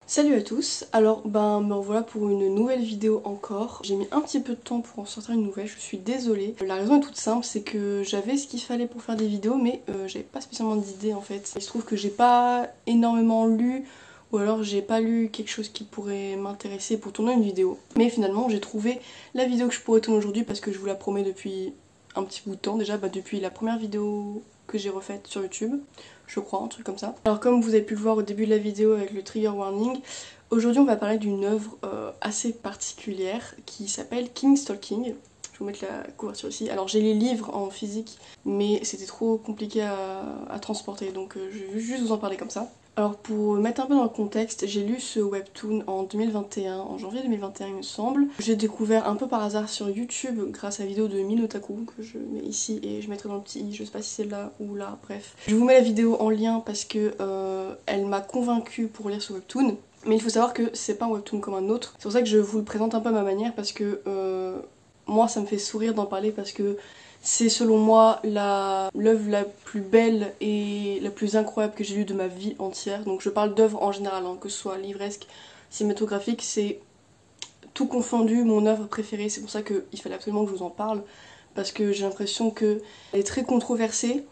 Salut à tous, alors me revoilà pour une nouvelle vidéo encore. J'ai mis un petit peu de temps pour en sortir une nouvelle, je suis désolée. La raison est toute simple, c'est que j'avais ce qu'il fallait pour faire des vidéos mais j'avais pas spécialement d'idées en fait. Il se trouve que j'ai pas énormément lu ou alors j'ai pas lu quelque chose qui pourrait m'intéresser pour tourner une vidéo. Mais finalement j'ai trouvé la vidéo que je pourrais tourner aujourd'hui parce que je vous la promets depuis un petit bout de temps déjà, depuis la première vidéo que j'ai refaite sur YouTube. Je crois, un truc comme ça. Alors comme vous avez pu le voir au début de la vidéo avec le trigger warning, aujourd'hui on va parler d'une œuvre assez particulière qui s'appelle King Stalking. Je vais vous mettre la couverture ici. Alors j'ai les livres en physique mais c'était trop compliqué à transporter donc je vais juste vous en parler comme ça. Alors pour mettre un peu dans le contexte, j'ai lu ce webtoon en 2021, en janvier 2021 il me semble. J'ai découvert un peu par hasard sur YouTube grâce à la vidéo de Minotaku que je mets ici et je mettrai dans le petit i, je sais pas si c'est là ou là, bref. Je vous mets la vidéo en lien parce que elle m'a convaincue pour lire ce webtoon. Mais il faut savoir que c'est pas un webtoon comme un autre. C'est pour ça que je vous le présente un peu à ma manière parce que moi ça me fait sourire d'en parler parce que c'est selon moi l'œuvre la plus belle et la plus incroyable que j'ai lue de ma vie entière. Donc je parle d'œuvre en général, hein, que ce soit livresque, cinématographique, c'est tout confondu mon œuvre préférée. C'est pour ça qu'il fallait absolument que je vous en parle. Parce que j'ai l'impression qu'elle est très controversée.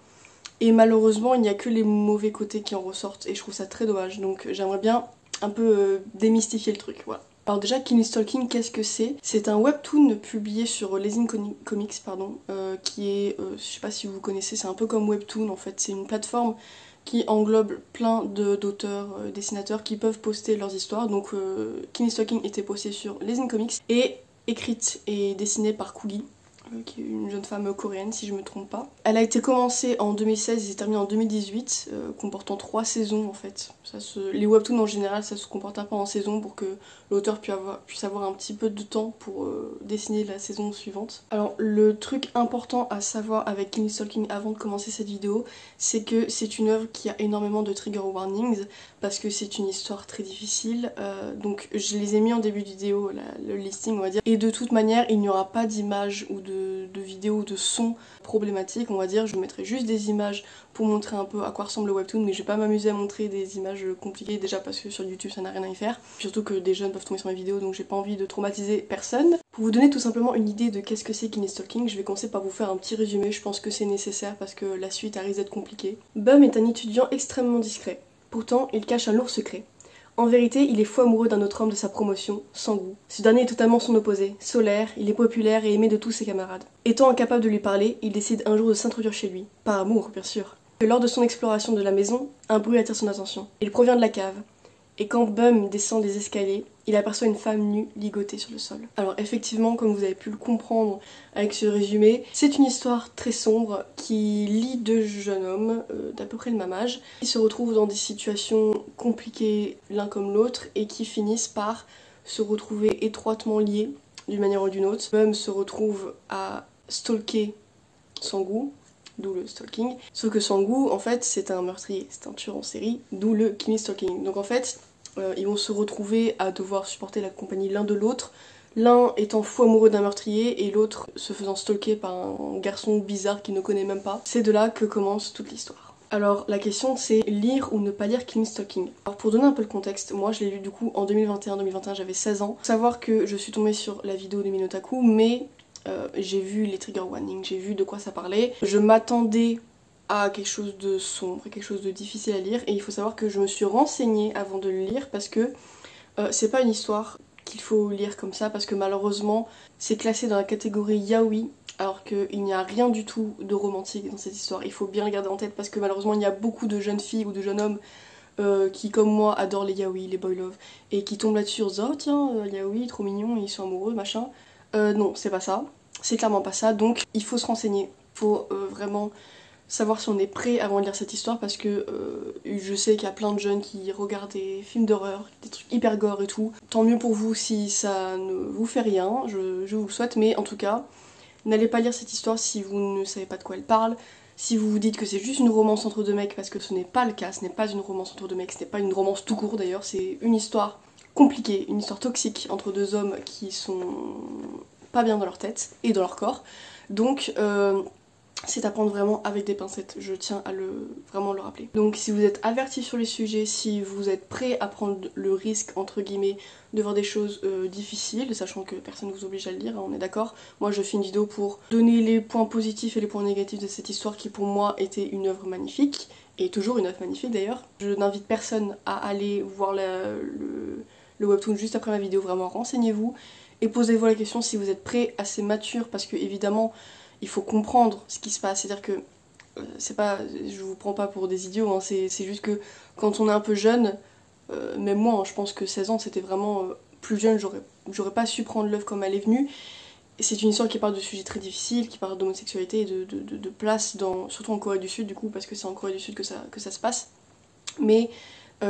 Et malheureusement il n'y a que les mauvais côtés qui en ressortent. Et je trouve ça très dommage. Donc j'aimerais bien un peu démystifier le truc, voilà. Alors déjà, King Stalking, qu'est-ce que c'est? C'est un webtoon publié sur Lezing Comics, qui est, je sais pas si vous connaissez, c'est un peu comme Webtoon en fait, c'est une plateforme qui englobe plein d'auteurs, dessinateurs qui peuvent poster leurs histoires. Donc King Stalking était posté sur Lezing Comics et écrite et dessinée par Kugi, qui est une jeune femme coréenne si je me trompe pas. Elle a été commencée en 2016 et s'est terminée en 2018, comportant 3 saisons en fait. Les webtoons en général ça se comporte un peu en saison pour que l'auteur puisse avoir un petit peu de temps pour dessiner la saison suivante. Alors le truc important à savoir avec King Stalking avant de commencer cette vidéo, c'est que c'est une œuvre qui a énormément de trigger warnings parce que c'est une histoire très difficile, donc je les ai mis en début de vidéo, le listing on va dire, et de toute manière il n'y aura pas d'image ou de vidéos ou de sons problématiques on va dire, je vous mettrai juste des images pour montrer un peu à quoi ressemble le webtoon, mais je vais pas m'amuser à montrer des images compliquées déjà parce que sur YouTube ça n'a rien à y faire, surtout que des jeunes peuvent tomber sur mes vidéos donc j'ai pas envie de traumatiser personne. Pour vous donner tout simplement une idée de qu'est-ce que c'est King Stalking, je vais commencer par vous faire un petit résumé, je pense que c'est nécessaire parce que la suite risque d'être compliquée. Bum est un étudiant extrêmement discret, pourtant il cache un lourd secret. En vérité, il est fou amoureux d'un autre homme de sa promotion, Sang-woo. Ce dernier est totalement son opposé, solaire, il est populaire et aimé de tous ses camarades. Étant incapable de lui parler, il décide un jour de s'introduire chez lui, par amour bien sûr. Lors de son exploration de la maison, un bruit attire son attention. Il provient de la cave. Et quand Bum descend les escaliers, il aperçoit une femme nue ligotée sur le sol. Alors effectivement, comme vous avez pu le comprendre avec ce résumé, c'est une histoire très sombre qui lie deux jeunes hommes d'à peu près le même âge, qui se retrouvent dans des situations compliquées l'un comme l'autre et qui finissent par se retrouver étroitement liés d'une manière ou d'une autre. Bum se retrouve à stalker Sang-woo, d'où le stalking. Sauf que Sang-woo, en fait, c'est un meurtrier, c'est un tueur en série, d'où le King Stalking. Donc en fait, ils vont se retrouver à devoir supporter la compagnie l'un de l'autre, l'un étant fou amoureux d'un meurtrier et l'autre se faisant stalker par un garçon bizarre qu'il ne connaît même pas. C'est de là que commence toute l'histoire. Alors la question c'est lire ou ne pas lire King Stalking. Alors pour donner un peu le contexte, moi je l'ai lu du coup en 2021, j'avais 16 ans. Faut savoir que je suis tombée sur la vidéo de Minotaku, mais j'ai vu les trigger warnings, j'ai vu de quoi ça parlait. Je m'attendais à quelque chose de sombre, quelque chose de difficile à lire, et il faut savoir que je me suis renseignée avant de le lire parce que c'est pas une histoire qu'il faut lire comme ça parce que malheureusement c'est classé dans la catégorie yaoi alors qu'il n'y a rien du tout de romantique dans cette histoire. Il faut bien le garder en tête parce que malheureusement il y a beaucoup de jeunes filles ou de jeunes hommes qui comme moi adorent les yaoi, les boy love, et qui tombent là-dessus en disant oh tiens yaoi trop mignon, ils sont amoureux machin. Non c'est pas ça, c'est clairement pas ça, donc il faut se renseigner, il faut vraiment savoir si on est prêt avant de lire cette histoire parce que je sais qu'il y a plein de jeunes qui regardent des films d'horreur, des trucs hyper gore et tout. Tant mieux pour vous si ça ne vous fait rien, je vous le souhaite, mais en tout cas, n'allez pas lire cette histoire si vous ne savez pas de quoi elle parle. Si vous vous dites que c'est juste une romance entre deux mecs, parce que ce n'est pas le cas, ce n'est pas une romance entre deux mecs, ce n'est pas une romance tout court d'ailleurs, c'est une histoire compliquée, une histoire toxique entre deux hommes qui sont pas bien dans leur tête et dans leur corps. Donc c'est à prendre vraiment avec des pincettes, je tiens à vraiment le rappeler. Donc si vous êtes averti sur les sujets, si vous êtes prêt à prendre le risque entre guillemets de voir des choses difficiles, sachant que personne ne vous oblige à le lire, hein, on est d'accord. Moi je fais une vidéo pour donner les points positifs et les points négatifs de cette histoire qui pour moi était une œuvre magnifique, et toujours une œuvre magnifique d'ailleurs. Je n'invite personne à aller voir le webtoon juste après ma vidéo, vraiment renseignez-vous et posez-vous la question si vous êtes prêt, assez mature, parce que évidemment il faut comprendre ce qui se passe, c'est-à-dire que c'est pas, je vous prends pas pour des idiots, hein, c'est juste que quand on est un peu jeune, même moi, hein, je pense que 16 ans c'était vraiment plus jeune, j'aurais pas su prendre l'œuvre comme elle est venue. C'est une histoire qui parle de sujets très difficiles, qui parle d'homosexualité et de place, surtout en Corée du Sud du coup, parce que c'est en Corée du Sud que ça se passe. Mais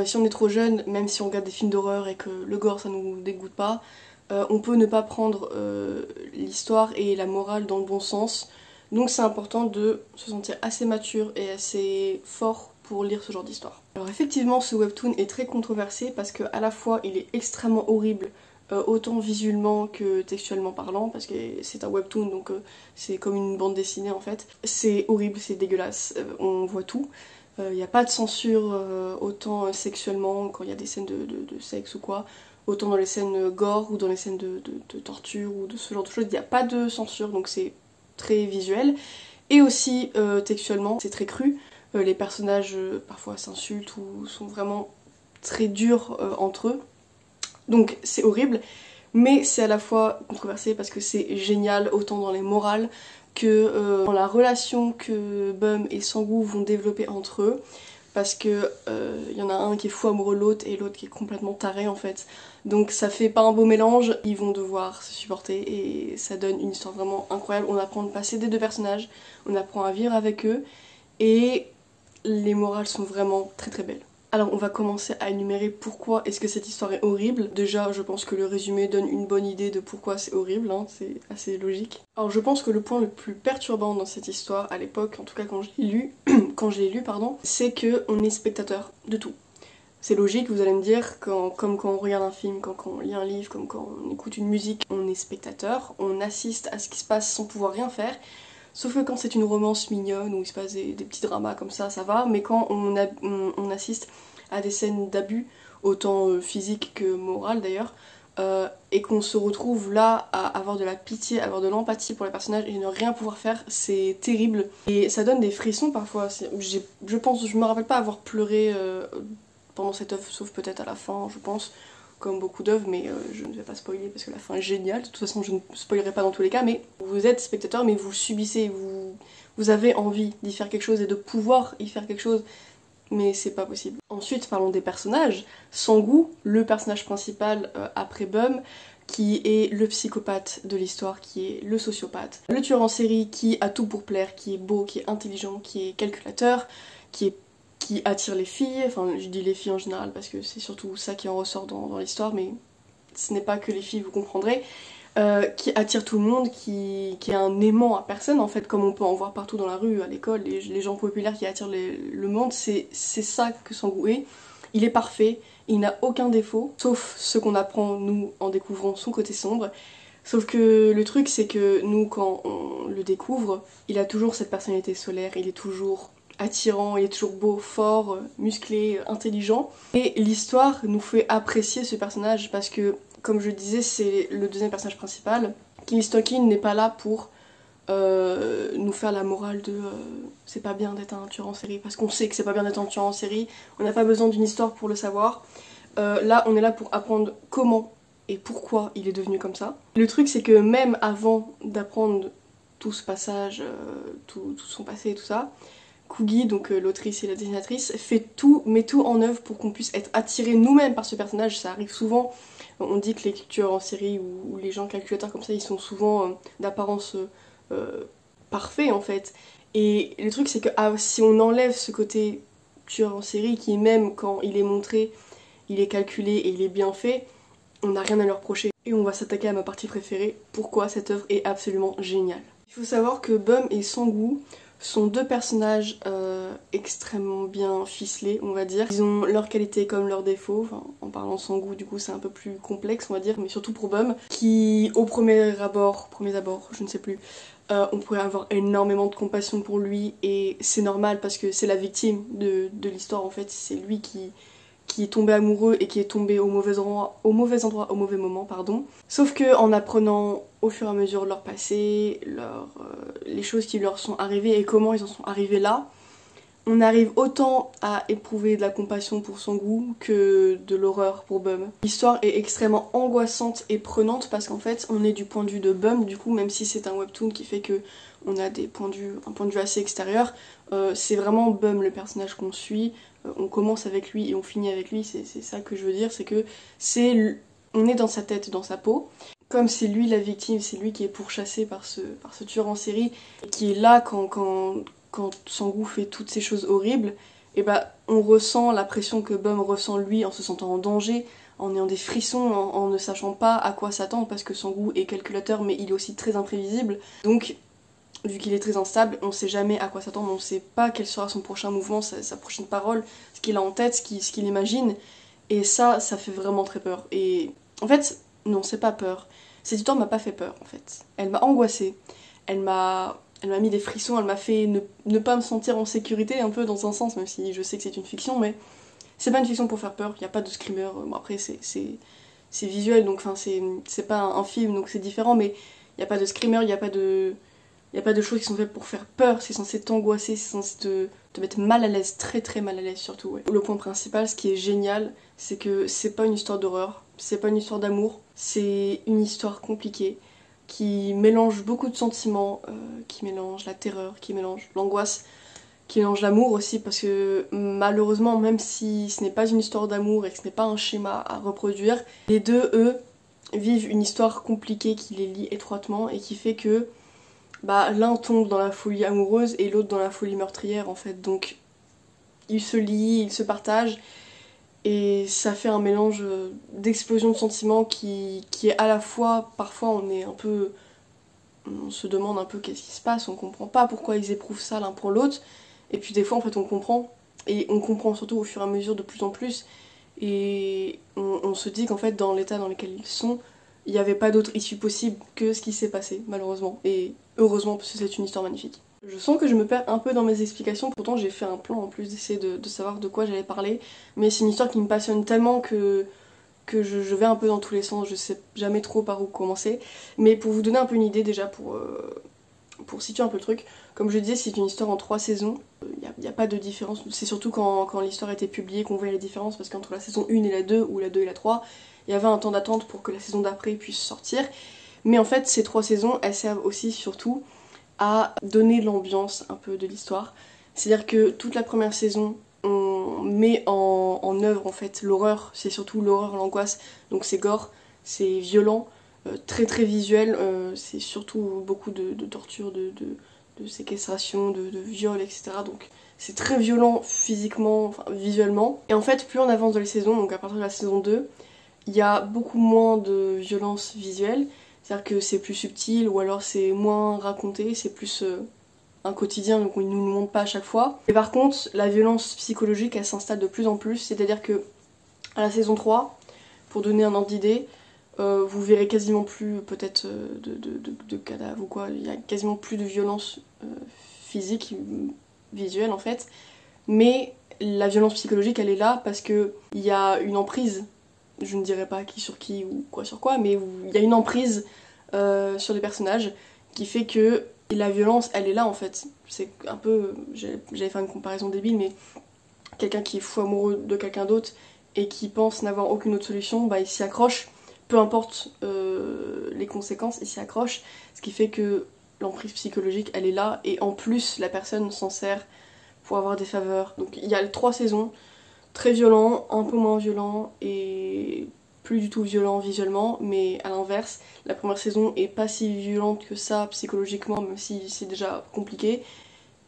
si on est trop jeune, même si on regarde des films d'horreur et que le gore ça nous dégoûte pas, on peut ne pas prendre l'histoire et la morale dans le bon sens. Donc c'est important de se sentir assez mature et assez fort pour lire ce genre d'histoire. Alors effectivement ce webtoon est très controversé parce que à la fois il est extrêmement horrible, autant visuellement que textuellement parlant, parce que c'est un webtoon donc c'est comme une bande dessinée en fait. C'est horrible, c'est dégueulasse, on voit tout. Il n'y a pas de censure autant sexuellement quand il y a des scènes de sexe ou quoi, autant dans les scènes gore ou dans les scènes de torture ou de ce genre de choses, il n'y a pas de censure, donc c'est très visuel. Et aussi textuellement, c'est très cru, les personnages parfois s'insultent ou sont vraiment très durs entre eux, donc c'est horrible, mais c'est à la fois controversé parce que c'est génial autant dans les morales que dans la relation que Bum et Sang-woo vont développer entre eux, parce que y en a un qui est fou amoureux de l'autre et l'autre qui est complètement taré en fait. Donc ça fait pas un beau mélange, ils vont devoir se supporter et ça donne une histoire vraiment incroyable. On apprend à passer des deux personnages, on apprend à vivre avec eux et les morales sont vraiment très très belles. Alors on va commencer à énumérer pourquoi est-ce que cette histoire est horrible. Déjà je pense que le résumé donne une bonne idée de pourquoi c'est horrible, hein, c'est assez logique. Alors je pense que le point le plus perturbant dans cette histoire à l'époque, en tout cas quand je l'ai lu, c'est qu'on est spectateur de tout. C'est logique, vous allez me dire, comme quand on regarde un film, quand on lit un livre, comme quand on écoute une musique, on est spectateur, on assiste à ce qui se passe sans pouvoir rien faire. Sauf que quand c'est une romance mignonne où il se passe des petits dramas comme ça va, mais quand on assiste à des scènes d'abus, autant physique que morale d'ailleurs, et qu'on se retrouve là à avoir de la pitié, à avoir de l'empathie pour les personnages et ne rien pouvoir faire, c'est terrible. Et ça donne des frissons parfois. Je me rappelle pas avoir pleuré pendant cette œuvre, sauf peut-être à la fin, je pense, comme beaucoup d'œuvres, mais je ne vais pas spoiler parce que la fin est géniale. De toute façon, je ne spoilerai pas dans tous les cas, mais vous êtes spectateur, mais vous subissez, vous avez envie d'y faire quelque chose et de pouvoir y faire quelque chose, mais c'est pas possible. Ensuite, parlons des personnages. Sang-woo, le personnage principal après Bum, qui est le psychopathe de l'histoire, qui est le sociopathe. Le tueur en série qui a tout pour plaire, qui est beau, qui est intelligent, qui est calculateur, qui attire les filles, enfin je dis les filles en général parce que c'est surtout ça qui en ressort dans l'histoire, mais ce n'est pas que les filles, vous comprendrez, qui attire tout le monde, qui est un aimant à personne en fait, comme on peut en voir partout dans la rue, à l'école, les gens populaires qui attirent le monde, c'est ça que Sang-woo est. Il est parfait, il n'a aucun défaut, sauf ce qu'on apprend nous en découvrant son côté sombre. Sauf que le truc c'est que nous quand on le découvre, il a toujours cette personnalité solaire, il est toujours attirant, il est toujours beau, fort, musclé, intelligent. Et l'histoire nous fait apprécier ce personnage parce que, comme je disais, c'est le deuxième personnage principal. Kim Stokin n'est pas là pour nous faire la morale de c'est pas bien d'être un tueur en série, parce qu'on sait que c'est pas bien d'être un tueur en série, on n'a pas besoin d'une histoire pour le savoir. Là, on est là pour apprendre comment et pourquoi il est devenu comme ça. Le truc, c'est que même avant d'apprendre tout ce passage, tout son passé et tout ça, Kugi, donc l'autrice et la dessinatrice, met tout en œuvre pour qu'on puisse être attiré nous-mêmes par ce personnage. Ça arrive souvent, on dit que les tueurs en série ou les gens calculateurs comme ça, ils sont souvent d'apparence parfaits en fait. Et le truc c'est que si on enlève ce côté tueur en série qui même quand il est montré, il est calculé et il est bien fait, on n'a rien à leur reprocher. Et on va s'attaquer à ma partie préférée, pourquoi cette œuvre est absolument géniale. Il faut savoir que Bum et Sang-woo sont deux personnages extrêmement bien ficelés, on va dire. Ils ont leurs qualités comme leurs défauts, enfin, en parlant de Sang-woo du coup c'est un peu plus complexe on va dire, mais surtout pour Bum, qui au premier abord, je ne sais plus, on pourrait avoir énormément de compassion pour lui et c'est normal parce que c'est la victime de l'histoire en fait, c'est lui qui est tombé amoureux et qui est tombé au mauvais endroit, au mauvais moment, pardon. Sauf que en apprenant au fur et à mesure leur passé, les choses qui leur sont arrivées et comment ils en sont arrivés là, on arrive autant à éprouver de la compassion pour Sang-woo que de l'horreur pour Bum. L'histoire est extrêmement angoissante et prenante parce qu'en fait on est du point de vue de Bum, du coup même si c'est un webtoon qui fait que on a un point de vue assez extérieur, c'est vraiment Bum le personnage qu'on suit, on commence avec lui et on finit avec lui, c'est ça que je veux dire, c'est que on est dans sa tête, dans sa peau. Comme c'est lui la victime, c'est lui qui est pourchassé par ce tueur en série, qui est là quand Sang-woo fait toutes ces choses horribles, et bah on ressent la pression que Bum ressent lui en se sentant en danger, en ayant des frissons, en ne sachant pas à quoi s'attendre parce que Sang-woo est calculateur mais il est aussi très imprévisible. Donc vu qu'il est très instable, on sait jamais à quoi s'attendre, on sait pas quel sera son prochain mouvement, sa prochaine parole, ce qu'il a en tête, ce qu'il imagine. Et ça fait vraiment très peur. Et en fait, non, c'est pas peur. Cette histoire m'a pas fait peur en fait. Elle m'a angoissée. Elle m'a mis des frissons, elle m'a fait ne pas me sentir en sécurité un peu dans un sens, même si je sais que c'est une fiction, mais c'est pas une fiction pour faire peur, il n'y a pas de screamer, bon après c'est visuel, donc enfin c'est pas un film, donc c'est différent, mais il n'y a pas de screamer, il n'y a pas de choses qui sont faites pour faire peur, c'est censé t'angoisser, c'est censé te mettre mal à l'aise, très très mal à l'aise surtout. Ouais. Le point principal, ce qui est génial, c'est que c'est pas une histoire d'horreur, c'est pas une histoire d'amour, c'est une histoire compliquée, qui mélange beaucoup de sentiments, qui mélange la terreur, qui mélange l'angoisse, qui mélange l'amour aussi, parce que malheureusement, même si ce n'est pas une histoire d'amour et que ce n'est pas un schéma à reproduire, les deux, eux, vivent une histoire compliquée qui les lie étroitement et qui fait que bah, l'un tombe dans la folie amoureuse et l'autre dans la folie meurtrière en fait. Donc ils se lient, ils se partagent et ça fait un mélange d'explosion de sentiments qui est à la fois, parfois on se demande un peu qu'est-ce qui se passe, on comprend pas pourquoi ils éprouvent ça l'un pour l'autre, et puis des fois en fait on comprend, et on comprend surtout au fur et à mesure de plus en plus, et on se dit qu'en fait dans l'état dans lequel ils sont, il n'y avait pas d'autre issue possible que ce qui s'est passé malheureusement, et heureusement parce que c'est une histoire magnifique. Je sens que je me perds un peu dans mes explications, pourtant j'ai fait un plan en plus d'essayer de savoir de quoi j'allais parler, mais c'est une histoire qui me passionne tellement que je vais un peu dans tous les sens, je sais jamais trop par où commencer. Mais pour vous donner un peu une idée déjà, pour situer un peu le truc, comme je disais c'est une histoire en 3 saisons, il n'y a pas de différence, c'est surtout quand l'histoire a été publiée qu'on voit la différence, parce qu'entre la saison 1 et la 2, ou la 2 et la 3, il y avait un temps d'attente pour que la saison d'après puisse sortir. Mais en fait ces 3 saisons, elles servent aussi surtout à donner l'ambiance un peu de l'histoire. C'est-à-dire que toute la première saison, on met en œuvre en fait l'horreur, c'est surtout l'horreur, l'angoisse, donc c'est gore, c'est violent, très très visuel, c'est surtout beaucoup de torture, de séquestration, de viol, etc. Donc c'est très violent physiquement, enfin, visuellement. Et en fait, plus on avance dans les saisons, donc à partir de la saison 2, il y a beaucoup moins de violence visuelle, c'est-à-dire que c'est plus subtil ou alors c'est moins raconté, c'est plus un quotidien, donc on ne nous le montre pas à chaque fois. Et par contre, la violence psychologique, elle s'installe de plus en plus, c'est-à-dire que à la saison 3, pour donner un ordre d'idée, vous verrez quasiment plus peut-être de cadavres ou quoi, il y a quasiment plus de violence physique, visuelle en fait, mais la violence psychologique elle est là parce que il y a une emprise, je ne dirais pas qui sur qui ou quoi sur quoi, mais il y a une emprise sur les personnages qui fait que la violence elle est là en fait. C'est un peu, j'allais faire une comparaison débile, mais quelqu'un qui est fou amoureux de quelqu'un d'autre et qui pense n'avoir aucune autre solution, bah il s'y accroche, peu importe les conséquences, il s'y accroche, ce qui fait que l'emprise psychologique elle est là et en plus la personne s'en sert pour avoir des faveurs. Donc il y a 3 saisons, très violent, un peu moins violent et plus du tout violent visuellement, mais à l'inverse, la première saison est pas si violente que ça psychologiquement, même si c'est déjà compliqué,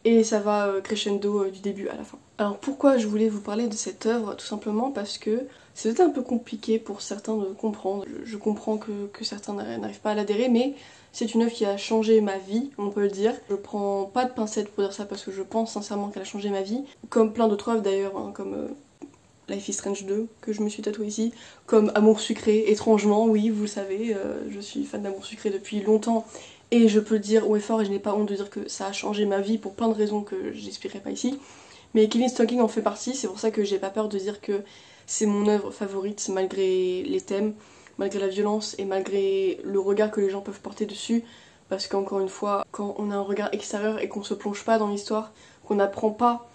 et ça va crescendo du début à la fin. Alors pourquoi je voulais vous parler de cette œuvre? Tout simplement parce que c'est peut-être un peu compliqué pour certains de comprendre. Je comprends que certains n'arrivent pas à l'adhérer, mais c'est une œuvre qui a changé ma vie, on peut le dire. Je prends pas de pincettes pour dire ça parce que je pense sincèrement qu'elle a changé ma vie. Comme plein d'autres œuvres d'ailleurs, hein, comme Life is Strange 2, que je me suis tatouée ici. Comme Amour sucré, étrangement, oui, vous le savez, je suis fan d'Amour sucré depuis longtemps. Et je peux le dire haut et fort et je n'ai pas honte de dire que ça a changé ma vie pour plein de raisons que j'expliquerai pas ici. Mais Killing Stalking en fait partie, c'est pour ça que j'ai pas peur de dire que c'est mon œuvre favorite malgré les thèmes, malgré la violence et malgré le regard que les gens peuvent porter dessus. Parce qu'encore une fois, quand on a un regard extérieur et qu'on se plonge pas dans l'histoire, qu'on n'apprend pas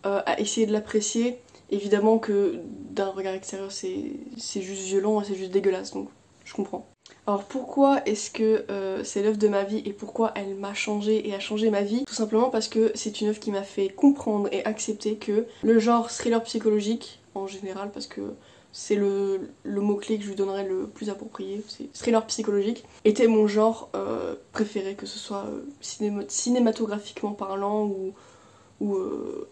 à essayer de l'apprécier, évidemment que d'un regard extérieur c'est juste violent et c'est juste dégueulasse, donc je comprends. Alors pourquoi est-ce que c'est l'œuvre de ma vie et pourquoi elle m'a changé et a changé ma vie? Tout simplement parce que c'est une œuvre qui m'a fait comprendre et accepter que le genre thriller psychologique en général, parce que c'est le mot-clé que je lui donnerais le plus approprié, c'est thriller psychologique, était mon genre préféré, que ce soit cinématographiquement parlant ou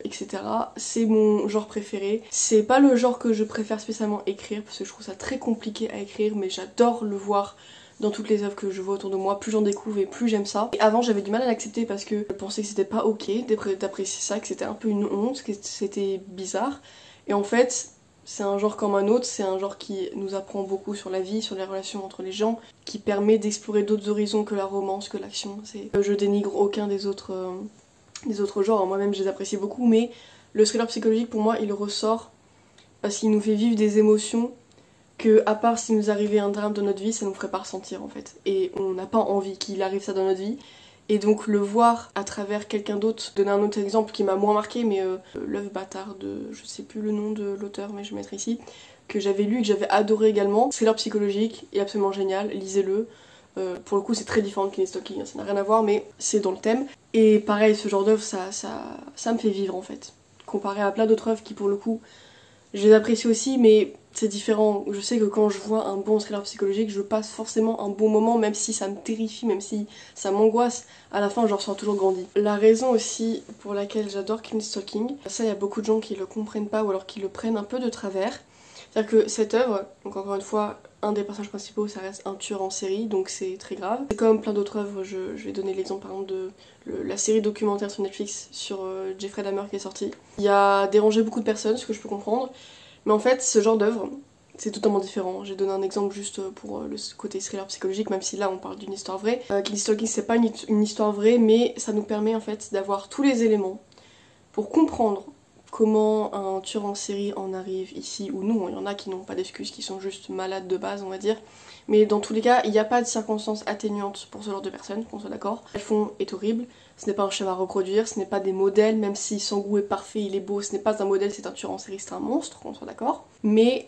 etc. C'est mon genre préféré. C'est pas le genre que je préfère spécialement écrire parce que je trouve ça très compliqué à écrire, mais j'adore le voir dans toutes les œuvres que je vois autour de moi. Plus j'en découvre et plus j'aime ça. Et avant j'avais du mal à l'accepter parce que je pensais que c'était pas ok d'apprécier ça, que c'était un peu une honte, que c'était bizarre. Et en fait c'est un genre comme un autre, c'est un genre qui nous apprend beaucoup sur la vie, sur les relations entre les gens, qui permet d'explorer d'autres horizons que la romance, que l'action. Je dénigre aucun des autres genres, moi-même je les apprécie beaucoup, mais le thriller psychologique pour moi il ressort parce qu'il nous fait vivre des émotions que, à part s'il nous arrivait un drame de notre vie, ça nous ferait pas ressentir en fait. Et on n'a pas envie qu'il arrive ça dans notre vie. Et donc le voir à travers quelqu'un d'autre, donner un autre exemple qui m'a moins marqué, mais L'œuvre bâtard de, je sais plus le nom de l'auteur, mais je vais mettre ici, que j'avais lu et que j'avais adoré également. Thriller psychologique, est absolument génial, lisez-le. Pour le coup c'est très différent de Killing Stalking, ça n'a rien à voir, mais c'est dans le thème. Et pareil, ce genre d'œuvre, ça me fait vivre en fait. Comparé à plein d'autres œuvres qui pour le coup, je les apprécie aussi, mais c'est différent. Je sais que quand je vois un bon thriller psychologique, je passe forcément un bon moment, même si ça me terrifie, même si ça m'angoisse. À la fin, je ressens toujours grandi. La raison aussi pour laquelle j'adore Killing Stalking, ça il y a beaucoup de gens qui le comprennent pas ou alors qui le prennent un peu de travers. C'est-à-dire que cette œuvre, donc encore une fois, un des personnages principaux ça reste un tueur en série, donc c'est très grave. C'est comme plein d'autres œuvres, je vais donner l'exemple par exemple de la série documentaire sur Netflix sur Jeffrey Dahmer qui est sortie. Il a dérangé beaucoup de personnes, ce que je peux comprendre, mais en fait ce genre d'œuvre c'est totalement différent. J'ai donné un exemple juste pour le côté thriller psychologique, même si là on parle d'une histoire vraie. Killing Stalking c'est pas une histoire vraie, mais ça nous permet en fait d'avoir tous les éléments pour comprendre comment un tueur en série en arrive ici ou non. Il y en a qui n'ont pas d'excuses, qui sont juste malades de base, on va dire. Mais dans tous les cas, il n'y a pas de circonstances atténuantes pour ce genre de personnes, qu'on soit d'accord. Elles font est horrible, ce n'est pas un schéma à reproduire, ce n'est pas des modèles, même si Sang-woo est parfait, il est beau, ce n'est pas un modèle, c'est un tueur en série, c'est un monstre, qu'on soit d'accord. Mais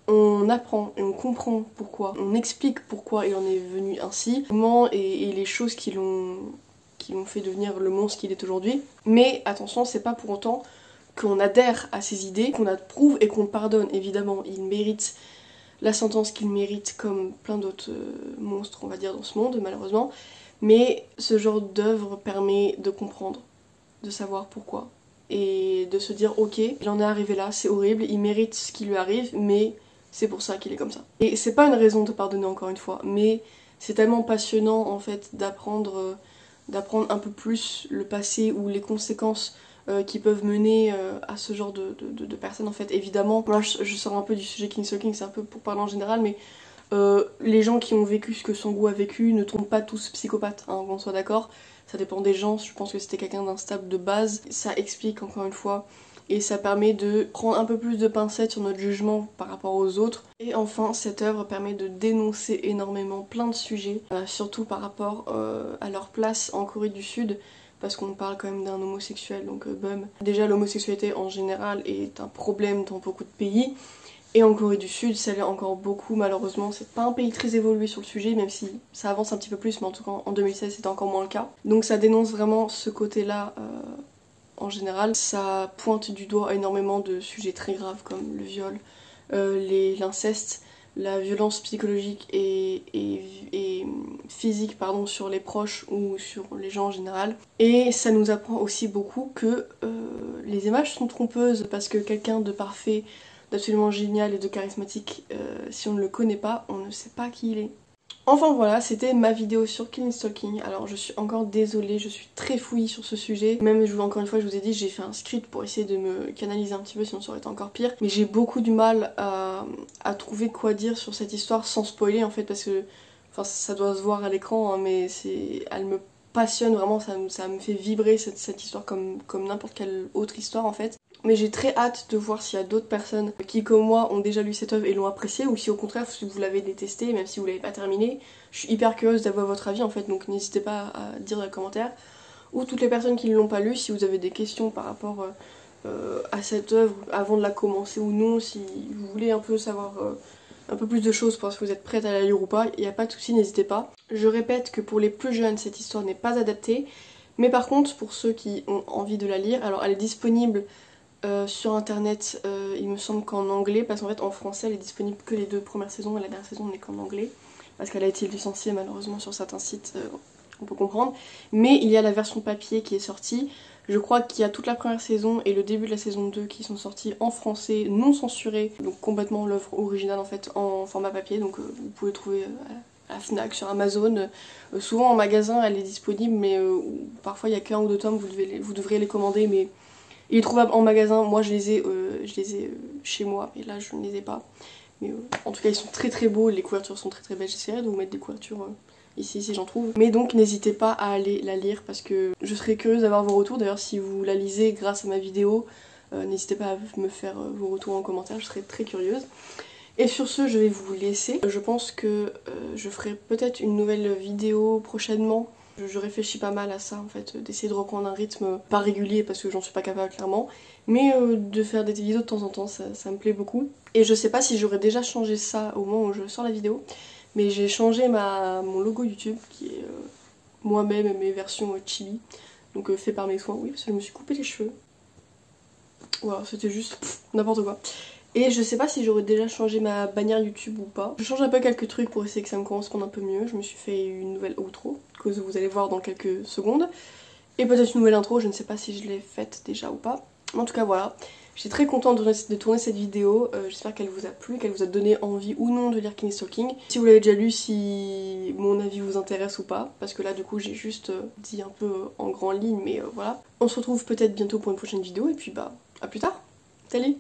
on apprend et on comprend pourquoi, on explique pourquoi il en est venu ainsi, comment et les choses qui l'ont fait devenir le monstre qu'il est aujourd'hui. Mais attention, c'est pas pour autant qu'on adhère à ses idées, qu'on approuve et qu'on pardonne. Évidemment, il mérite la sentence qu'il mérite comme plein d'autres monstres, on va dire, dans ce monde, malheureusement. Mais ce genre d'œuvre permet de comprendre, de savoir pourquoi. Et de se dire, ok, il en est arrivé là, c'est horrible, il mérite ce qui lui arrive, mais c'est pour ça qu'il est comme ça. Et c'est pas une raison de pardonner encore une fois, mais c'est tellement passionnant en fait d'apprendre un peu plus le passé ou les conséquences qui peuvent mener à ce genre de personnes en fait. Évidemment, moi je sors un peu du sujet Killing Stalking, c'est un peu pour parler en général, mais les gens qui ont vécu ce que Sang-woo a vécu ne tombent pas tous psychopathes, hein, qu'on soit d'accord. Ça dépend des gens, je pense que c'était quelqu'un d'instable de base. Ça explique encore une fois et ça permet de prendre un peu plus de pincettes sur notre jugement par rapport aux autres. Et enfin, cette œuvre permet de dénoncer énormément plein de sujets, surtout par rapport à leur place en Corée du Sud, parce qu'on parle quand même d'un homosexuel, donc Bum. Déjà l'homosexualité en général est un problème dans beaucoup de pays, et en Corée du Sud ça l'est encore beaucoup malheureusement. C'est pas un pays très évolué sur le sujet, même si ça avance un petit peu plus, mais en tout cas en 2016 c'était encore moins le cas. Donc ça dénonce vraiment ce côté-là en général. Ça pointe du doigt énormément de sujets très graves comme le viol, l'inceste, la violence psychologique et physique pardon, sur les proches ou sur les gens en général. Et ça nous apprend aussi beaucoup que les images sont trompeuses, parce que quelqu'un de parfait d'absolument génial et de charismatique, si on ne le connaît pas, on ne sait pas qui il est. Enfin voilà, c'était ma vidéo sur Killing Stalking. Alors je suis encore désolée, je suis très fouillie sur ce sujet. Même encore une fois, je vous ai dit, j'ai fait un script pour essayer de me canaliser un petit peu, sinon ça aurait été encore pire. Mais j'ai beaucoup du mal à trouver quoi dire sur cette histoire sans spoiler en fait, parce que enfin, ça doit se voir à l'écran, hein, mais elle me passionne vraiment, ça me fait vibrer cette histoire comme n'importe quelle autre histoire en fait. Mais j'ai très hâte de voir s'il y a d'autres personnes qui comme moi ont déjà lu cette œuvre et l'ont appréciée, ou si au contraire si vous l'avez détestée, même si vous l'avez pas terminée. Je suis hyper curieuse d'avoir votre avis en fait, donc n'hésitez pas à dire dans les commentaires. Ou toutes les personnes qui ne l'ont pas lu, si vous avez des questions par rapport à cette œuvre avant de la commencer ou non, si vous voulez un peu savoir un peu plus de choses parce que vous êtes prête à la lire ou pas, il n'y a pas de souci, n'hésitez pas. Je répète que pour les plus jeunes, cette histoire n'est pas adaptée, mais par contre pour ceux qui ont envie de la lire, alors elle est disponible sur internet, il me semble qu'en anglais, parce qu'en fait en français elle est disponible que les 2 premières saisons et la dernière saison n'est qu'en anglais, parce qu'elle a été licenciée malheureusement sur certains sites, on peut comprendre. Mais il y a la version papier qui est sortie, je crois qu'il y a toute la première saison et le début de la saison 2 qui sont sortis en français non censuré, donc complètement l'œuvre originale en fait en format papier, donc vous pouvez trouver à la FNAC, sur Amazon, souvent en magasin elle est disponible, mais parfois il y a qu'un ou 2 tomes, vous devriez les commander, mais il est trouvable en magasin. Moi je les ai chez moi, et là je ne les ai pas. Mais en tout cas ils sont très très beaux, les couvertures sont très très belles. J'essaierai de vous mettre des couvertures ici si j'en trouve. Mais donc n'hésitez pas à aller la lire parce que je serais curieuse d'avoir vos retours. D'ailleurs si vous la lisez grâce à ma vidéo, n'hésitez pas à me faire vos retours en commentaire, je serais très curieuse. Et sur ce je vais vous laisser. Je pense que je ferai peut-être une nouvelle vidéo prochainement. Je réfléchis pas mal à ça en fait, d'essayer de reprendre un rythme pas régulier parce que j'en suis pas capable clairement, mais de faire des vidéos de temps en temps, ça me plaît beaucoup. Et je sais pas si j'aurais déjà changé ça au moment où je sors la vidéo, mais j'ai changé mon logo YouTube qui est moi-même et mes versions chibi, donc fait par mes soins, oui parce que je me suis coupé les cheveux. Voilà, c'était juste n'importe quoi. Et je sais pas si j'aurais déjà changé ma bannière YouTube ou pas. Je change un peu quelques trucs pour essayer que ça me corresponde un peu mieux. Je me suis fait une nouvelle outro que vous allez voir dans quelques secondes. Et peut-être une nouvelle intro, je ne sais pas si je l'ai faite déjà ou pas. En tout cas voilà, j'étais très contente de tourner cette vidéo. J'espère qu'elle vous a plu, qu'elle vous a donné envie ou non de lire Killing Stalking. Si vous l'avez déjà lu, si mon avis vous intéresse ou pas. Parce que là du coup j'ai juste dit un peu en grand ligne, mais voilà. On se retrouve peut-être bientôt pour une prochaine vidéo et puis bah à plus tard. Salut!